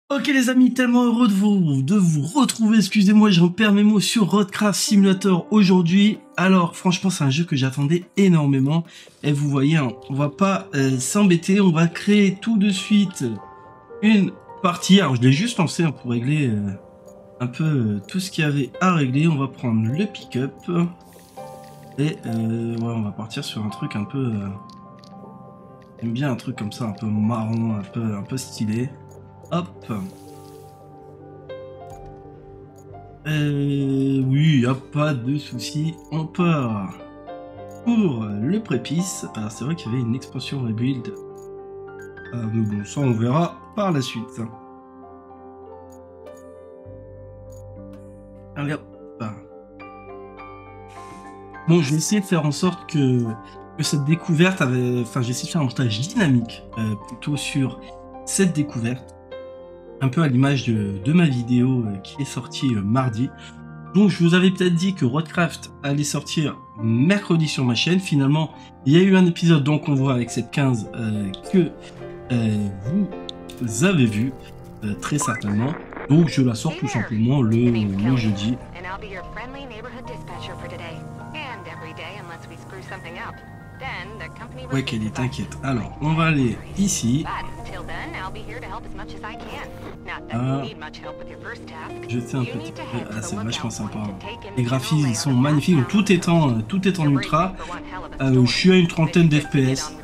Ok les amis, tellement heureux de vous retrouver, excusez-moi, je repère mes mots sur Roadcraft Simulator aujourd'hui. Alors franchement c'est un jeu que j'attendais énormément et vous voyez, hein, on va pas s'embêter, on va créer tout de suite une partie. Alors je l'ai juste lancé hein, pour régler un peu tout ce qu'il y avait à régler. On va prendre le pick-up et ouais, on va partir sur un truc un peu... j'aime bien un truc comme ça, un peu marron, un peu stylé. Hop. Oui, y a pas de souci. On part pour le prépice. Alors c'est vrai qu'il y avait une expansion rebuild. Mais bon, ça on verra par la suite. Allez hop. Bon, je vais essayer de faire en sorte que cette découverte avait... Enfin, j'ai essayé de faire un montage dynamique plutôt sur cette découverte. Un peu à l'image de ma vidéo qui est sortie mardi. Donc je vous avais peut-être dit que Roadcraft allait sortir mercredi sur ma chaîne. Finalement, il y a eu un épisode donc on voit avec cette 15 que vous avez vu très certainement. Donc je la sors tout simplement le jeudi. Ouais, qu'elle est inquiète. Alors, on va aller ici. Jeter un petit peu. Ah, c'est vachement sympa. Les graphismes ils sont magnifiques. Donc, tout est en ultra. Je suis à une trentaine d'FPS.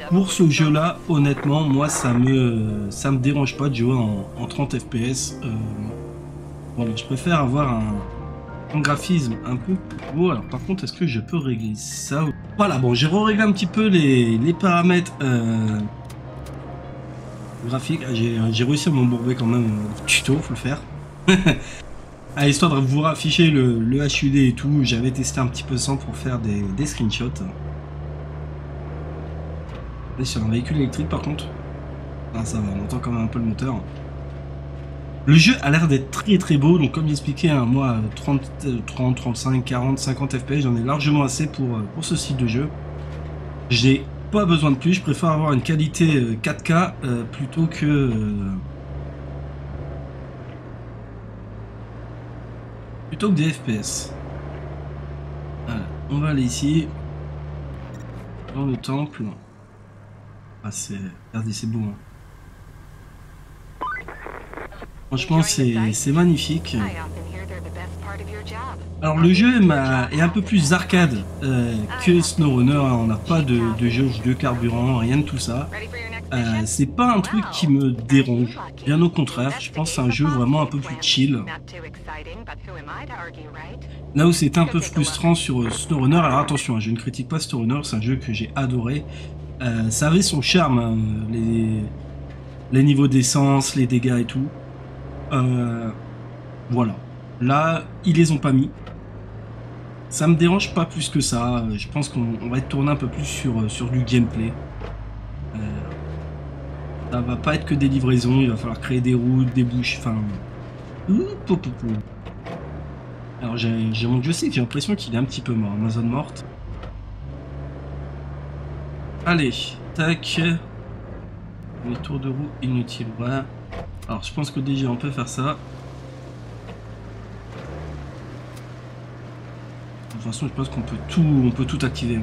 Pour ce jeu-là, honnêtement, moi, ça me dérange pas de jouer en 30 FPS. Voilà, je préfère avoir un graphisme un peu plus beau. Alors par contre, est-ce que je peux régler ça? Voilà, bon, j'ai réglé un petit peu les paramètres graphiques. J'ai réussi à m'embourber quand même tuto, faut le faire. À histoire de vous afficher le HUD et tout, j'avais testé un petit peu sans pour faire des screenshots. Là, sur un véhicule électrique par contre. Ah, ça va, on entend quand même un peu le moteur. Le jeu a l'air d'être très beau, donc comme j'expliquais, hein, moi 30, 35, 40, 50 FPS, j'en ai largement assez pour ce style de jeu. J'ai pas besoin de plus, je préfère avoir une qualité 4K plutôt que des FPS. Voilà, on va aller ici, dans le temple. Ah, regardez, c'est beau. Hein. Franchement, c'est magnifique. Alors le jeu est un peu plus arcade que SnowRunner. On n'a pas de jauge de carburant, rien de tout ça. C'est pas un truc qui me dérange. Bien au contraire, je pense que c'est un jeu vraiment un peu plus chill. Là où c'est un peu frustrant sur SnowRunner, alors attention, hein, je ne critique pas SnowRunner, c'est un jeu que j'ai adoré. Ça avait son charme, hein, les niveaux d'essence, les dégâts et tout. Voilà. Là, ils les ont pas mis. Ça me dérange pas plus que ça. Je pense qu'on va être tourné un peu plus sur du gameplay. Ça va pas être que des livraisons. Il va falloir créer des routes, des bouches. Enfin. Alors j'ai mon joystick, j'ai l'impression qu'il est un petit peu mort. Amazon morte. Allez, tac. Les tours de roue inutiles. Voilà. Alors je pense que déjà on peut faire ça. De toute façon, je pense qu'on peut tout activer.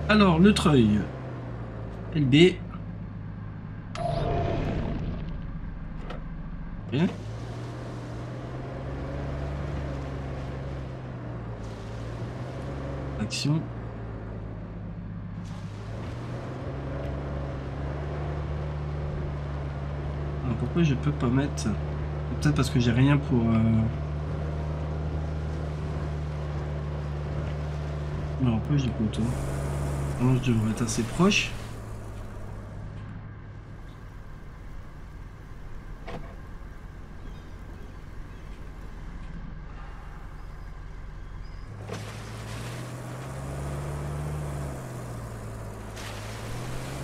Alors, le treuil. LB. Bien. Action. Pourquoi je peux pas mettre... Peut-être parce que j'ai rien pour... Non, pourquoi j'ai pas auto? Non, je devrais être assez proche.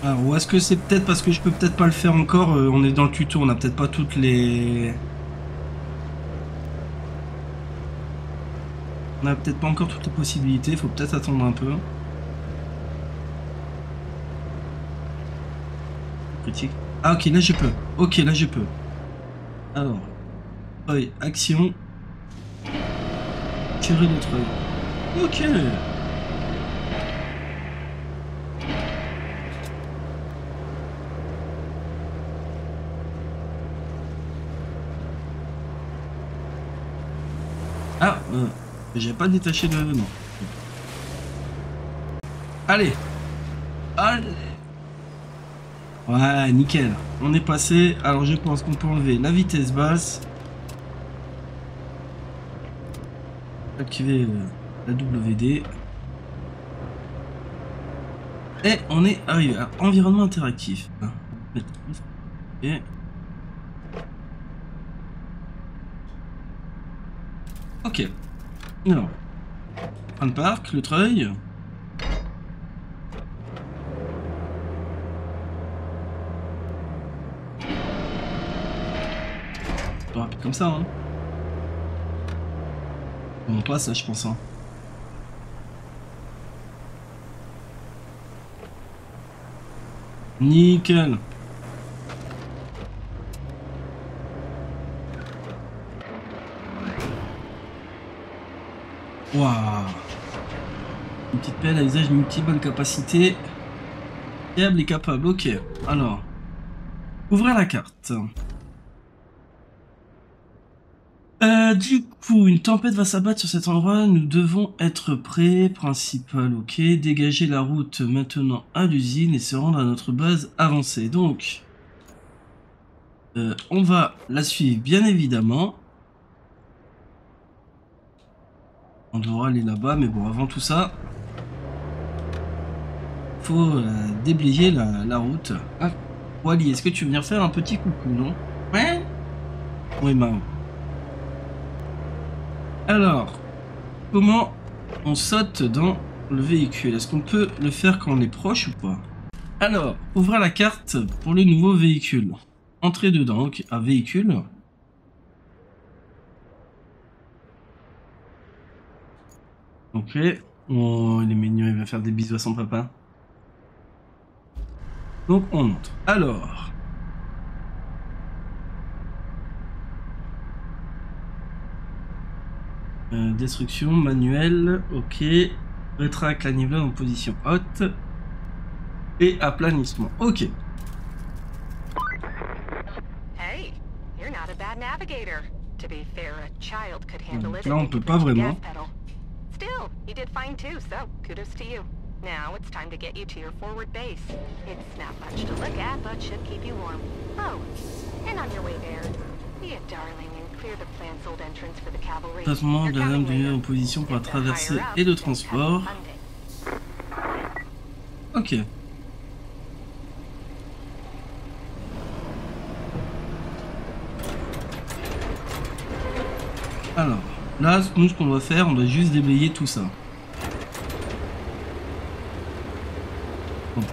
Alors, ou est-ce que c'est peut-être parce que je peux peut-être pas le faire encore, on est dans le tuto, on a peut-être pas toutes les... On n'a peut-être pas encore toutes les possibilités, faut peut-être attendre un peu. Critique. Ah ok, là je peux. Ok, là je peux. Alors, œil, action. Tirer l'autre œil. Ok. Ah, j'ai pas détaché le... Non. Allez. Allez. Ouais, nickel. On est passé. Alors je pense qu'on peut enlever la vitesse basse. Activer la WD. Et on est arrivé à environnement interactif. Et... Ok. Alors. Fin de parc, le treuil. Rapide comme ça, hein. On passe, je pense, hein. Nickel. Waouh. Une petite pelle à usage multiple, bonne capacité. Fiable et capable, ok. Alors. Ouvrir la carte. Du coup, une tempête va s'abattre sur cet endroit, nous devons être prêts. Principal, ok. Dégager la route maintenant à l'usine et se rendre à notre base avancée. Donc, on va la suivre, bien évidemment. On devra aller là-bas, mais bon, avant tout ça, faut déblayer la route. Ah, Wally, est-ce que tu veux venir faire un petit coucou, non? Ouais. Oui, Mao. Alors, comment on saute dans le véhicule? Est-ce qu'on peut le faire quand on est proche ou pas? Alors, ouvrir la carte pour le nouveau véhicule. Entrer dedans, ok, un véhicule. Ok. Oh, il est mignon, il va faire des bisous à son papa. Donc, on entre. Alors... destruction manuelle, ok. Rétraque la nivelade en position haute. Et aplanissement, ok. Hey, you're not a bad navigator. To be fair, a child could handle it. Là, on peut pas vraiment. Still, you did fine too, so kudos to you. Now it's time to get you to your forward base. It's not much to look at, but should keep you warm. Oh, and on your way there, be a darling and clear the plant's old entrance for the cavalry. Placement de la lame de en position pour la traversée et le transport. Ok. Alors, là, nous, ce qu'on va faire, on doit juste déblayer tout ça. Donc.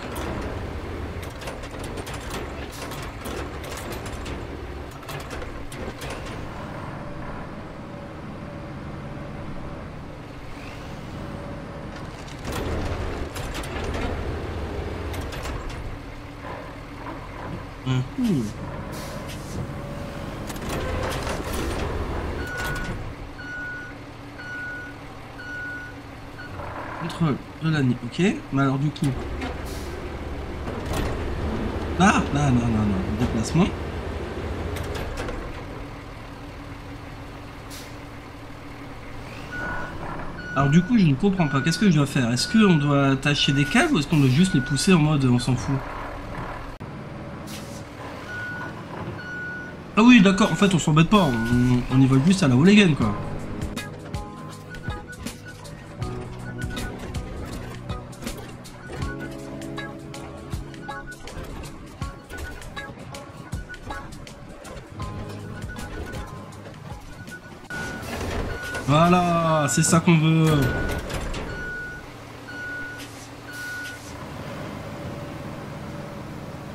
Contrôle de l'année, ok. Mais alors du coup... Ah, non, déplacement. Alors du coup, je ne comprends pas. Qu'est-ce que je dois faire? Est-ce qu'on doit attacher des câbles ou est-ce qu'on doit juste les pousser en mode on s'en fout? Ah oui, d'accord. En fait, on s'embête pas. On y va juste à la hooligan, quoi. Voilà, c'est ça qu'on veut.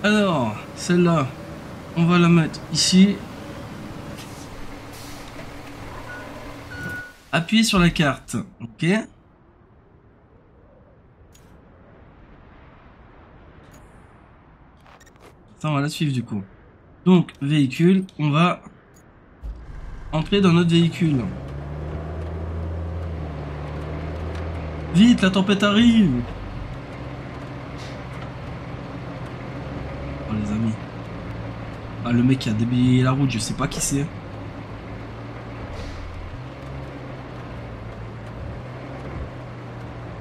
Alors, celle-là, on va la mettre ici. Appuyez sur la carte. Ok. Ça, on va la suivre du coup. Donc, véhicule, on va entrer dans notre véhicule. Vite, la tempête arrive. Oh les amis. Ah, le mec qui a déblayé la route, je sais pas qui c'est.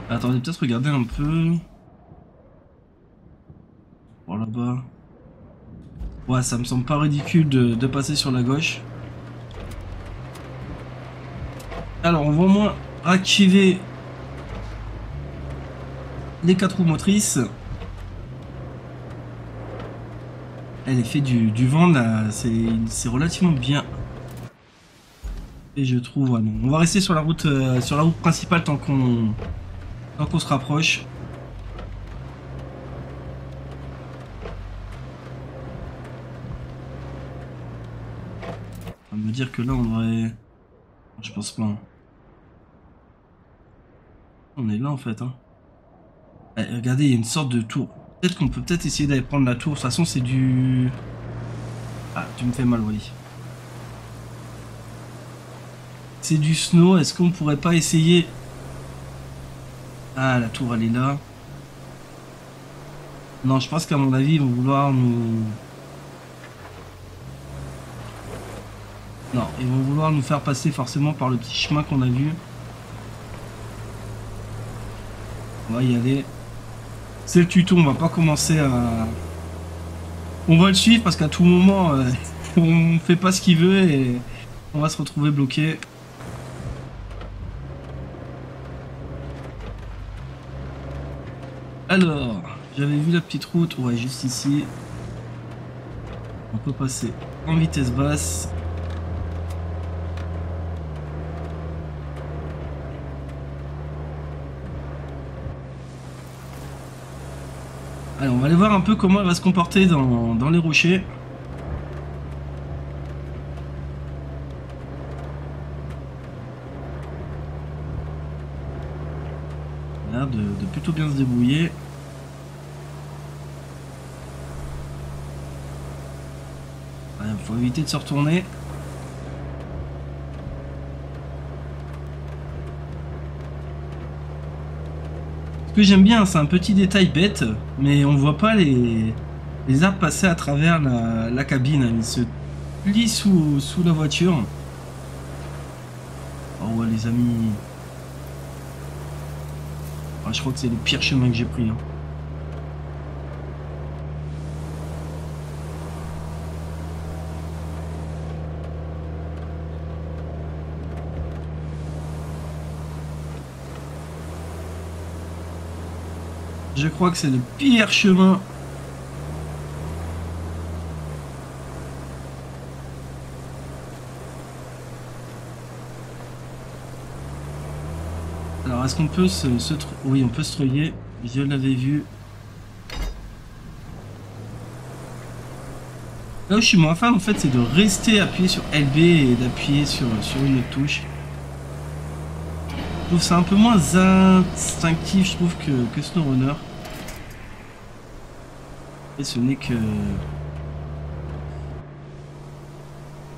Attendez, peut-être regarder un peu. Bon, là-bas. Ouais, ça me semble pas ridicule de passer sur la gauche. Alors, on va au moins activer les 4 roues motrices. L'effet du vent, là, c'est relativement bien. Et je trouve, ouais, non. On va rester sur la route principale tant qu'on se rapproche. On va me dire que là, on devrait... Je pense pas. Hein. On est là, en fait. Hein. Eh, regardez, il y a une sorte de tour. Peut-être qu'on peut essayer d'aller prendre la tour. De toute façon, c'est du... Ah, tu me fais mal, oui. C'est du snow. Est-ce qu'on pourrait pas essayer... Ah, la tour, elle est là. Non, je pense qu'à mon avis, ils vont vouloir nous... Non, ils vont vouloir nous faire passer forcément par le petit chemin qu'on a vu. On va y aller. C'est le tuto, on va pas commencer à... On va le suivre parce qu'à tout moment, on fait pas ce qu'il veut et on va se retrouver bloqué. Alors, j'avais vu la petite route, ouais, juste ici. On peut passer en vitesse basse. Allez, on va aller voir un peu comment elle va se comporter dans les rochers. Elle a l'air de plutôt bien se débrouiller. Il faut éviter de se retourner. Ce que j'aime bien, c'est un petit détail bête, mais on voit pas les arbres passer à travers la cabine. Ils se plient sous la voiture. Oh ouais les amis. Oh, je crois que c'est le pire chemin que j'ai pris. Hein. Je crois que c'est le pire chemin. Alors, est-ce qu'on peut Oui, on peut se treuiller. Je l'avais vu. Là où je suis moins fan, en fait, c'est de rester appuyé sur LB et d'appuyer sur une autre touche. Je trouve ça un peu moins instinctif, je trouve, que SnowRunner. Et ce n'est que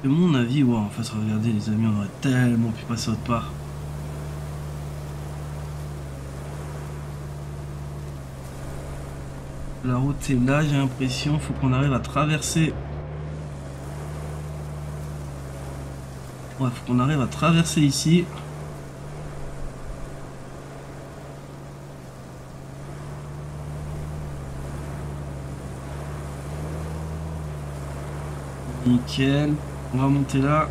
mon avis. Wow, en fait, regardez les amis, on aurait tellement pu passer autre part. La route est là, j'ai l'impression. Faut qu'on arrive à traverser. Ouais, faut qu'on arrive à traverser ici. Nickel. On va monter là.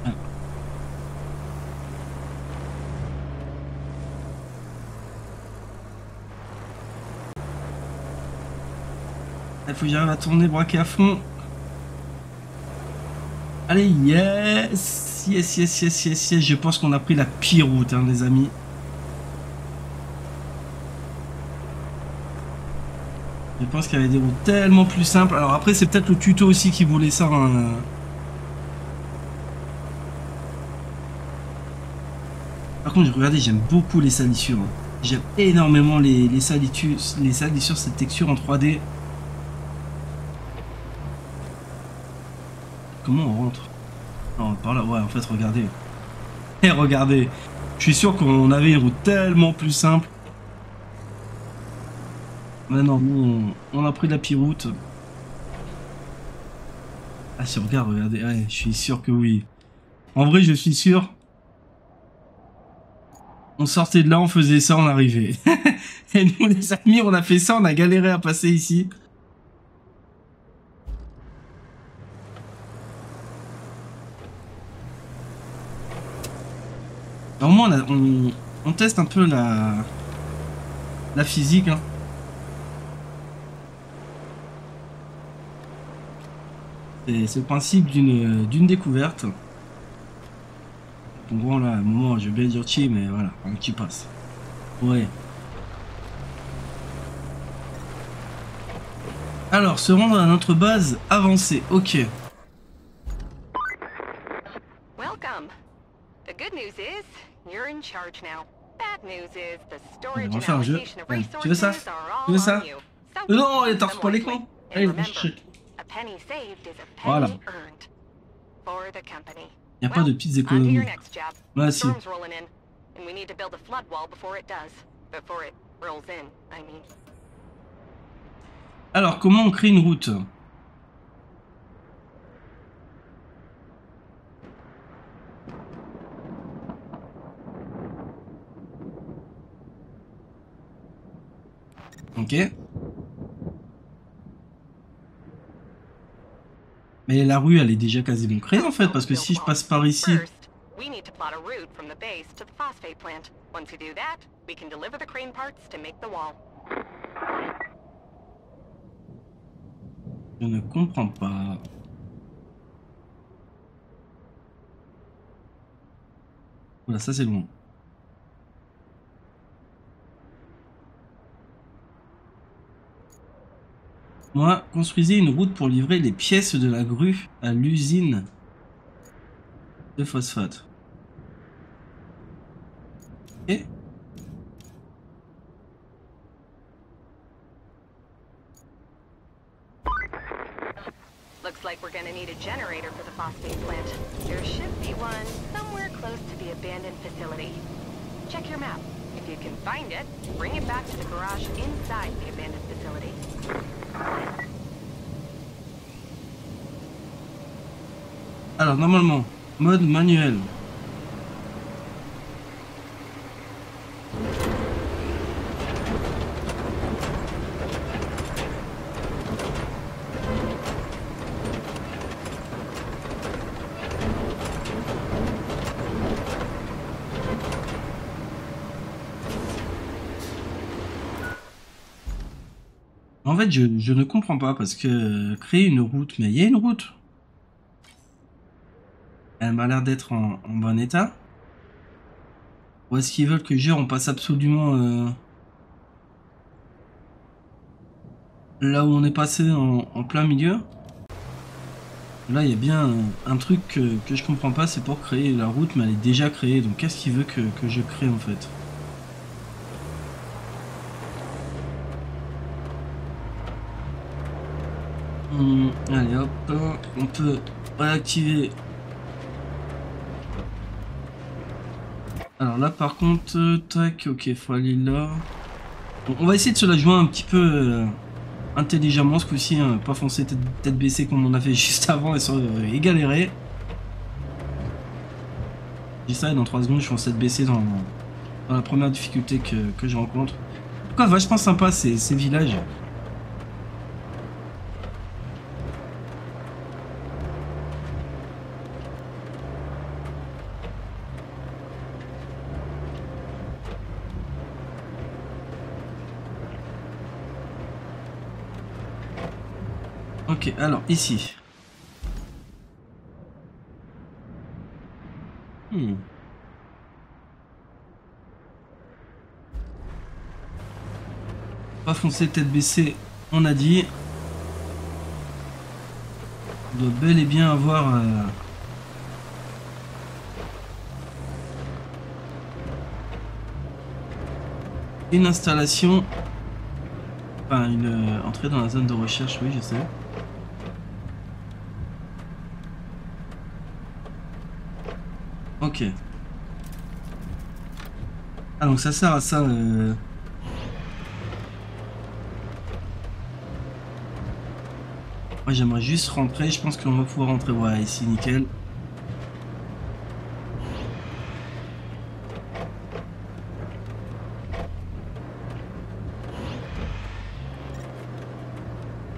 Ah. Il faut que j'arrive à tourner, braquer à fond. Allez, yes! Yes, yes, yes, yes, yes. Je pense qu'on a pris la pire route, hein, les amis. Je pense qu'il y avait des routes tellement plus simples. Alors après, c'est peut-être le tuto aussi qui voulait ça. Hein. Par contre, regardez, j'aime beaucoup les salissures. Hein. J'aime énormément les salissures, cette texture en 3D. Comment on rentre? Non, par là, ouais, en fait, regardez. Et regardez. Je suis sûr qu'on avait une route tellement plus simple. Maintenant, nous, on a pris la pire route. Ah, si on regarde, regardez. Ouais, je suis sûr que oui. En vrai, je suis sûr. On sortait de là, on faisait ça, on arrivait. Et nous, les amis, on a fait ça, on a galéré à passer ici. Normalement, on teste un peu la physique. Hein. C'est le principe d'une découverte. En gros, là, à un moment, je vais bien dire chi, mais voilà, un petit passe. Ouais. Alors, se rendre à notre base avancée. Ok. Welcome. The good news is you're in charge now. Bad news is the storage On va and faire un jeu. allocation of Ouais. Tu veux ça? resources are Tu veux all ça? on you. So Non, use t'as them pas wisely. l'écran. And Allez, remember, chercher. a penny saved is a penny Voilà. earned for the company. Y a pas de petites On to économies. your next job. Ouais, si. Storm's rolling in, and we need to build a flood wall before it does. Before it rolls in, I mean. Alors, comment on crée une route? Ok. Mais la rue, elle est déjà quasiment créée en fait, parce que si je passe par ici... First, we need to plot a route from the base to the phosphate plant. Once we do that, we can deliver the crane parts to make the wall. Je ne comprends pas. Voilà, ça c'est loin. Moi, construisez une route pour livrer les pièces de la grue à l'usine de phosphate. Ok. Looks like we're gonna need a generator for the phosphate plant. There should be one somewhere close to the abandoned facility. Check your map. If you can find it, bring it back to the garage inside the abandoned facility. Alors, normalement, mode manuel. En fait, je ne comprends pas parce que créer une route, mais il y a une route. Elle m'a l'air d'être en bon état. Ou est-ce qu'ils veulent que on passe absolument là où on est passé en plein milieu? Là, il y a bien un truc que je comprends pas, c'est pour créer la route, mais elle est déjà créée. Donc, qu'est-ce qu'il veut que je crée en fait? Allez hop, on peut réactiver. Alors là par contre, tac, ok, faut aller là. Bon, on va essayer de se la jouer un petit peu intelligemment ce coup-ci, hein, pas foncer tête baissée comme on a fait juste avant et galérer. J'ai ça et dans 3 secondes je fonce tête baissée dans la première difficulté que je rencontre. Pourquoi vachement sympa ces villages. Ok, alors ici. Pas foncer tête baissée on a dit. On doit bel et bien avoir... une installation, enfin une entrée dans la zone de recherche, oui je sais. Ok. Ah donc ça sert à ça. Moi j'aimerais juste rentrer, je pense qu'on va pouvoir rentrer, voilà ici nickel.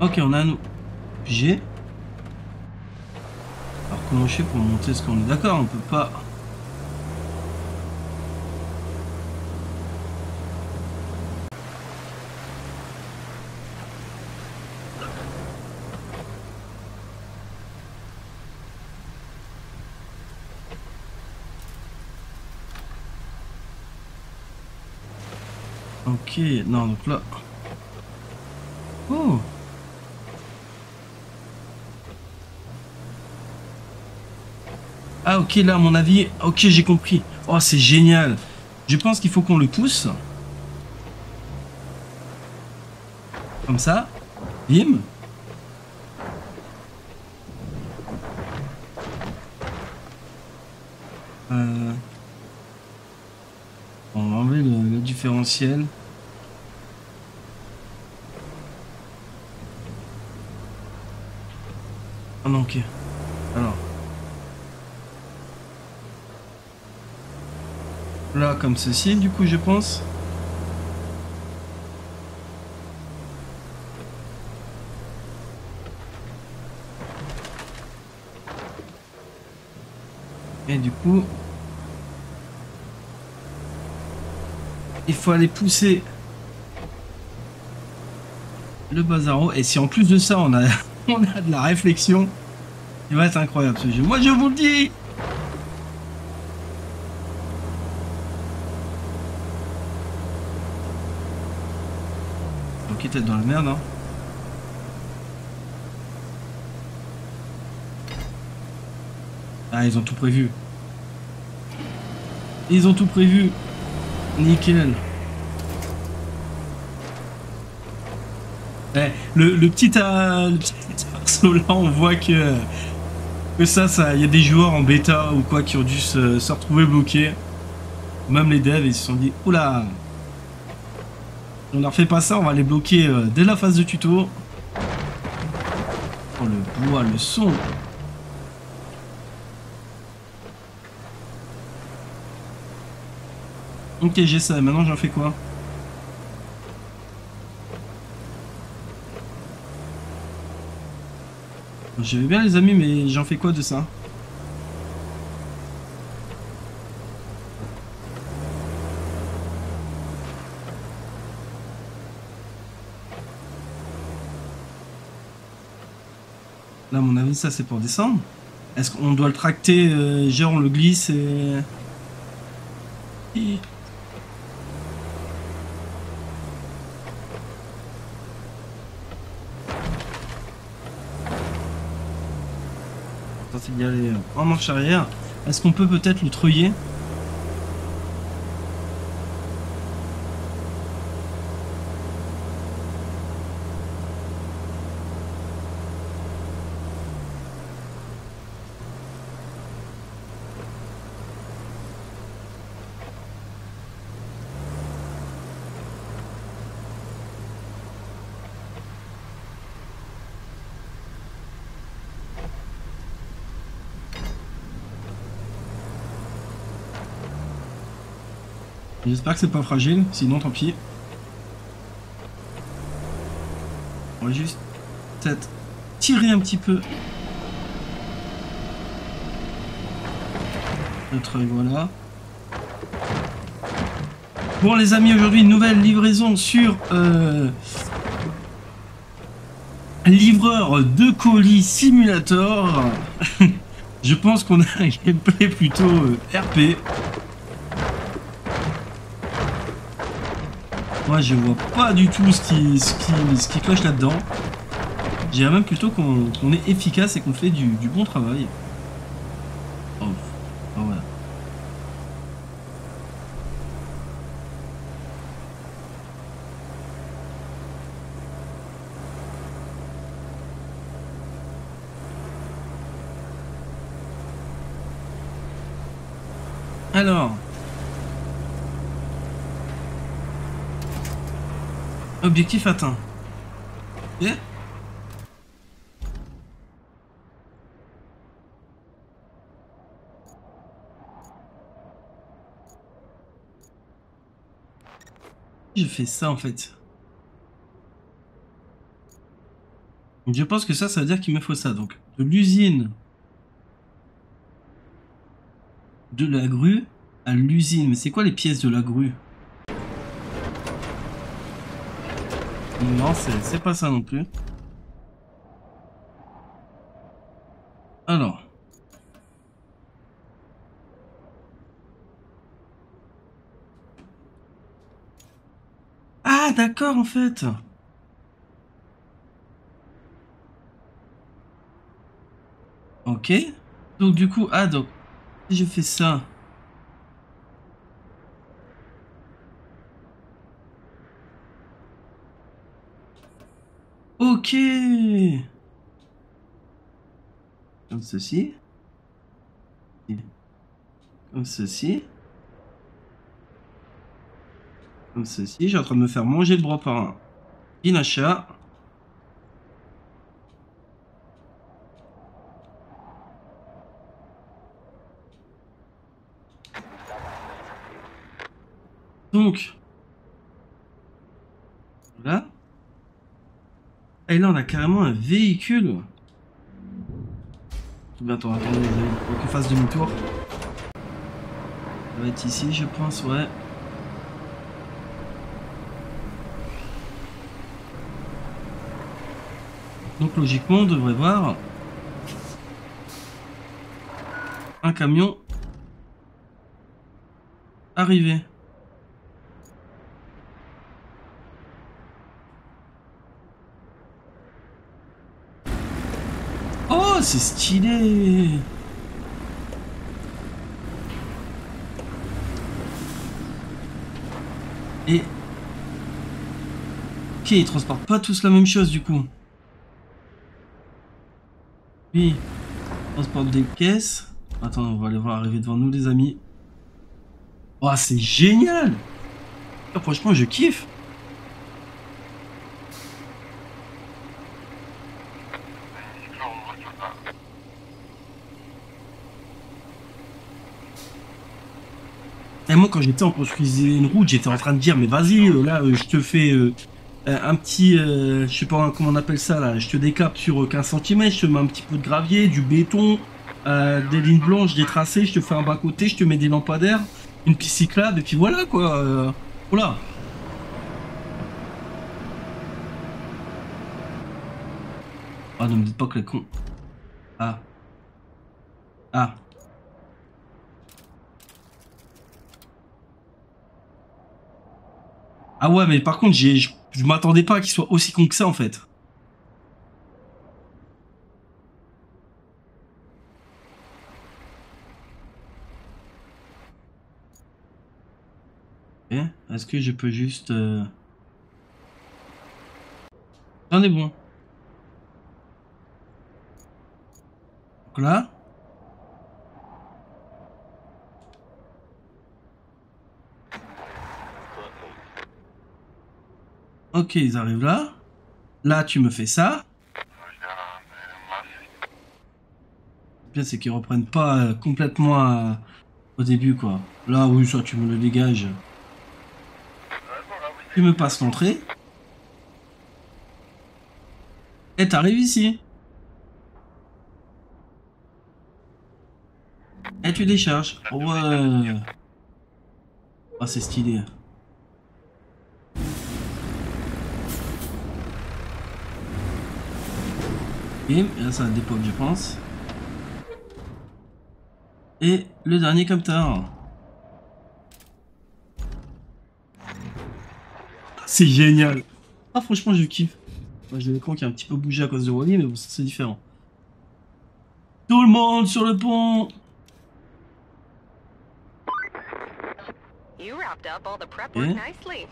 Ok, on a un objet. Alors comment je fais pour monter ce qu'on est d'accord, on peut pas... Ok, non donc là... Oh! Ah ok, là à mon avis, ok j'ai compris. Oh c'est génial. Je pense qu'il faut qu'on le pousse. Comme ça. Bim. On va enlever le différentiel. Ah non ok. Alors. Là comme ceci du coup je pense. Et du coup il faut aller pousser le bazaro. Et si en plus de ça on a on a de la réflexion, il va être incroyable ce jeu. Moi je vous le dis. Ok, t'es dans la merde, hein. Ah, ils ont tout prévu. Ils ont tout prévu. Nickel. Eh, le petit arceau là, on voit que ça, il y a des joueurs en bêta ou quoi qui ont dû se retrouver bloqués. Même les devs, ils se sont dit, oula, on leur fait pas ça, on va les bloquer dès la phase de tuto. Oh le bois, le son. Ok, j'ai ça, maintenant j'en fais quoi? J'avais bien les amis, mais j'en fais quoi de ça? Là, à mon avis, ça c'est pour descendre. Est-ce qu'on doit le tracter, genre on le glisse et... Tenter d'y aller en marche arrière. Est-ce qu'on peut peut-être le treuiller? J'espère que c'est pas fragile, sinon tant pis. On va juste peut-être tirer un petit peu. Le treuil, voilà. Bon les amis, aujourd'hui une nouvelle livraison sur livreur de colis simulator. Je pense qu'on a un gameplay plutôt RP. Moi, je vois pas du tout ce qui cloche là-dedans. Je dirais même plutôt qu'on est efficace et qu'on fait du bon travail. Oh, oh voilà. Alors. Objectif atteint. Ok. Je fais ça en fait. Je pense que ça veut dire qu'il me faut ça. Donc, de l'usine de la grue à l'usine. Mais c'est quoi les pièces de la grue? Non, c'est pas ça non plus. Alors. Ah, d'accord, en fait. Ok. Donc, du coup, ah, donc, si je fais ça. Ok. Comme ceci. Comme ceci. Comme ceci. J'ai en train de me faire manger le bras par un Inacha. Donc. Voilà. Et là, on a carrément un véhicule. Attends, attendez, il faut qu'on fasse demi-tour. Ça va être ici, je pense, ouais. Donc logiquement, on devrait voir un camion arriver. Oh, c'est stylé! Et... Ok, ils transportent pas tous la même chose du coup. Lui, il transporte des caisses. Attends, on va les voir arriver devant nous, les amis. Oh, c'est génial! Ah, franchement, je kiffe. Et moi, quand j'étais en construisant une route, j'étais en train de dire, mais vas-y, là, je te fais un petit, je sais pas comment on appelle ça, là, je te décape sur 15 cm, je te mets un petit peu de gravier, du béton, des lignes blanches, des tracés, je te fais un bas-côté, je te mets des lampadaires, une piste cyclable, et puis voilà, quoi. Voilà. Ah, ne me dites pas que les cons... Ah. Ah. Ah ouais, mais par contre, je m'attendais pas qu'il soit aussi con que ça, en fait. Est-ce que je peux juste... J'en ai bon. Donc là... Ok, ils arrivent là. Là, tu me fais ça. Le bien, c'est qu'ils reprennent pas complètement au début, quoi. Là, oui, ça, tu me le dégages. Tu me passes l'entrée. Et t'arrives ici. Et tu décharges. Ouais. Ah, c'est stylé. Et là, ça dépose, je pense. Et le dernier capteur. C'est génial. Ah, franchement, je kiffe. Moi, j'ai l'écran qui a un petit peu bougé à cause de Wally, mais bon, c'est différent. Tout le monde sur le pont. You wrapped up all the prep work nicely.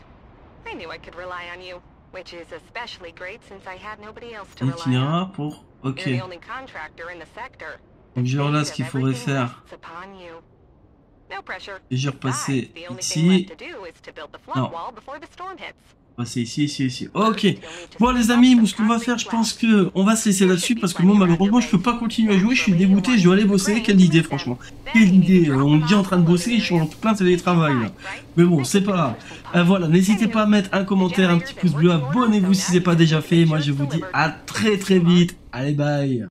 I knew I could rely on you, which is especially great since I had nobody else to rely on. Itinéraire pour... Ok. You're the only contractor in the sector. Donc j'ai là ce qu'il faudrait faire. No pressure. Et j'ai repassé The only thing ici. left to do is to build the Non. flood wall before the storm hits. Passer ici, ici, ici. Ok. Bon les amis, ce qu'on va faire, je pense que on va se laisser là-dessus parce que moi malheureusement je peux pas continuer à jouer, je suis dégoûté, je dois aller bosser. Quelle idée franchement. Quelle idée. On me dit en train de bosser, je suis en plein télétravail là. Mais bon, c'est pas grave. Voilà, n'hésitez pas à mettre un commentaire, un petit pouce bleu, abonnez-vous si c'est pas déjà fait. Moi je vous dis à très très vite. Allez bye.